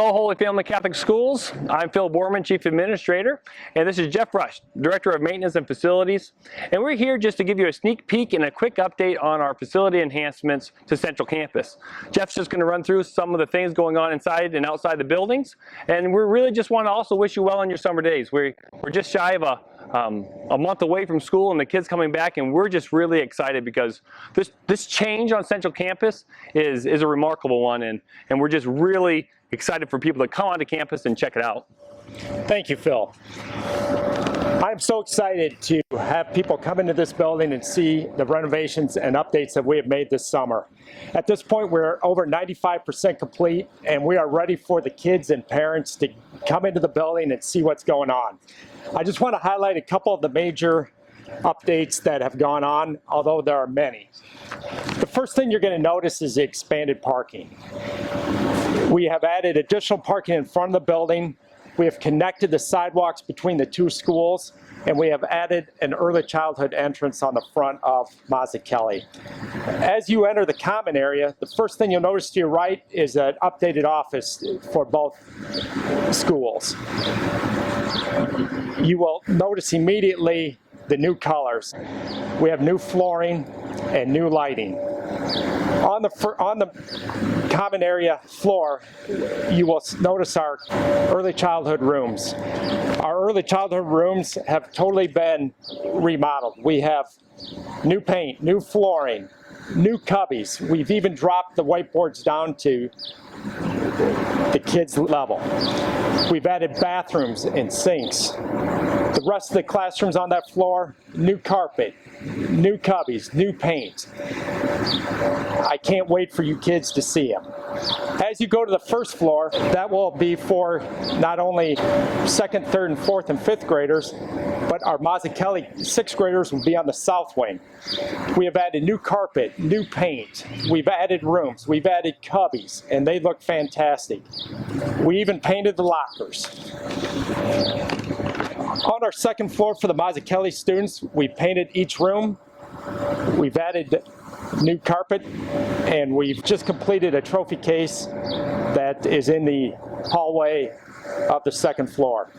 Hello, Holy Family Catholic Schools. I'm Phil Borman, Chief Administrator, and this is Jeff Rush, Director of Maintenance and Facilities. And we're here just to give you a sneak peek and a quick update on our facility enhancements to Central Campus. Jeff's just going to run through some of the things going on inside and outside the buildings, and we really just want to also wish you well on your summer days. We're just shy of a month away from school and the kids coming back, and we're just really excited because this change on Central Campus is a remarkable one, and we're just really excited for people to come onto campus and check it out. Thank you, Phil. I'm so excited to have people come into this building and see the renovations and updates that we have made this summer. At this point, we're over 95% complete, and we are ready for the kids and parents to come into the building and see what's going on. I just want to highlight a couple of the major updates that have gone on, although there are many. The first thing you're going to notice is the expanded parking. We have added additional parking in front of the building. We have connected the sidewalks between the two schools, and we have added an early childhood entrance on the front of Mazzucchelli. As you enter the common area, the first thing you'll notice to your right is an updated office for both schools. You will notice immediately the new colors. We have new flooring and new lighting. On the common area floor, you will notice our early childhood rooms. Our early childhood rooms have totally been remodeled. We have new paint, new flooring, new cubbies. We've even dropped the whiteboards down to the kids' level. We've added bathrooms and sinks. The rest of the classrooms on that floor, new carpet, new cubbies, new paint. I can't wait for you kids to see them. As you go to the first floor, that will be for not only second, third, and fourth, and fifth graders, but our Mazzucchelli sixth graders will be on the south wing. We have added new carpet, new paint. We've added rooms. We've added cubbies, and they look fantastic. We even painted the lockers. On our second floor for the Mazzucchelli students, we painted each room. We've added new carpet, and we've just completed a trophy case that is in the hallway of the second floor.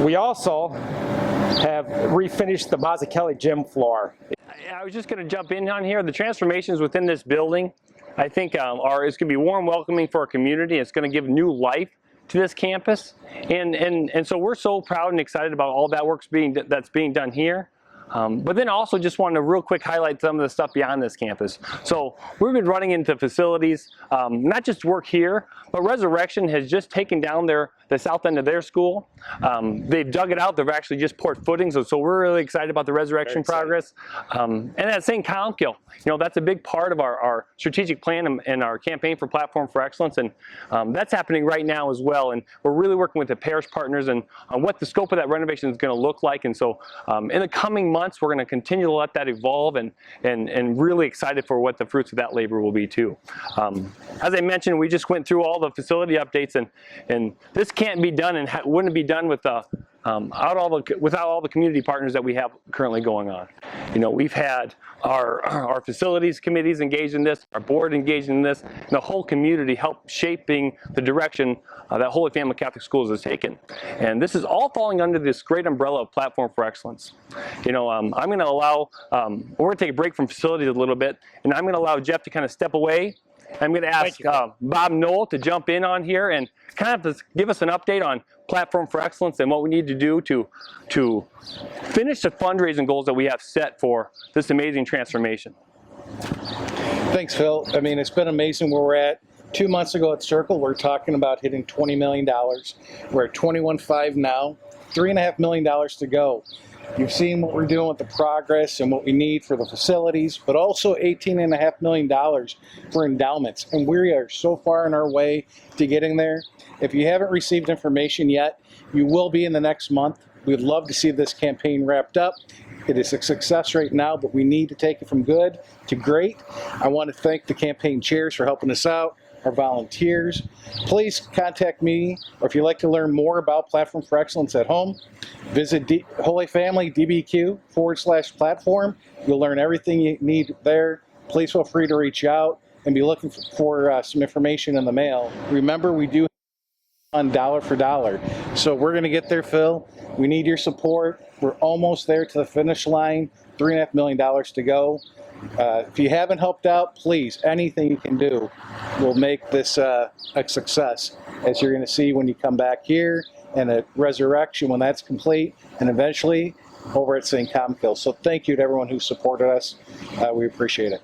We also have refinished the Mazzucchelli gym floor. I was just going to jump in on here. The transformations within this building, I think, it's going to be warm, welcoming for our community. It's going to give new life to this campus, and so we're so proud and excited about all that work that's being done here. But then also just wanted to real quick highlight some of the stuff beyond this campus. So we've been running into facilities, not just work here, but Resurrection has just taken down the south end of their school. They've dug it out. They've actually just poured footings, so we're really excited about the Resurrection progress. And at St. Columbkill, that's a big part of our strategic plan and our campaign for Platform for Excellence, and that's happening right now as well. And we're really working with the parish partners and on what the scope of that renovation is going to look like. And so in the coming months, we're going to continue to let that evolve, and really excited for what the fruits of that labor will be too. As I mentioned, we just went through all the facility updates, and this can't be done and wouldn't be done without all the community partners that we have currently going on. We've had our facilities committees engaged in this, our board engaged in this, and the whole community help shaping the direction that Holy Family Catholic Schools has taken. And this is all falling under this great umbrella of Platform for Excellence. I'm going to allow, we're going to take a break from facilities a little bit, and I'm going to allow Jeff to kind of step away. I'm going to ask Bob Knoll to jump in on here and kind of give us an update on Platform for Excellence and what we need to do to finish the fundraising goals that we have set for this amazing transformation. Thanks, Phil. I mean, it's been amazing where we're at. 2 months ago at Circle, we're talking about hitting $20 million. We're at $21.5 now, $3.5 million to go. You've seen what we're doing with the progress and what we need for the facilities, but also $18.5 million for endowments. And we are so far on our way to getting there. If you haven't received information yet, you will be in the next month. We'd love to see this campaign wrapped up. It is a success right now, but we need to take it from good to great. I want to thank the campaign chairs for helping us out, our volunteers. Please contact me, or if you'd like to learn more about Platform for Excellence at home, visit Holy Family DBQ/platform. You'll learn everything you need there. Please feel free to reach out and be looking for some information in the mail. Remember, we do on dollar for dollar. So we're going to get there, Phil. We need your support. We're almost there to the finish line. $3.5 million to go. If you haven't helped out, please, anything you can do will make this a success, as you're going to see when you come back here, and a resurrection when that's complete, and eventually over at St. Comkill. So thank you to everyone who supported us. We appreciate it.